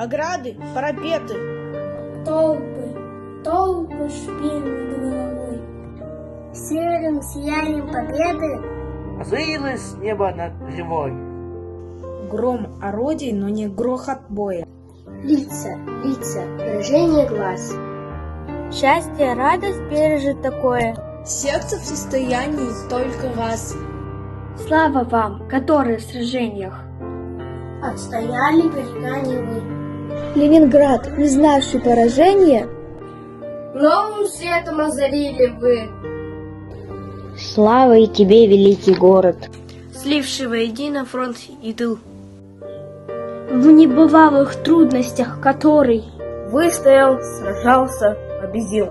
ограды, парапеты. Толпы шпиль над головой. Серым сиянием победы Зылось небо над землей. Гром орудий, но не грохот боя. лица, выражение глаз. Счастье, радость пережит такое. Сердце в состоянии только вас. Слава вам, которые в сражениях отстояли берега Невы. Ленинград, не знавший поражения, новым светом озарили вы. Слава и тебе, великий город, Сливший воедино фронт и тыл. В небывалых трудностях который выстоял, сражался, победил.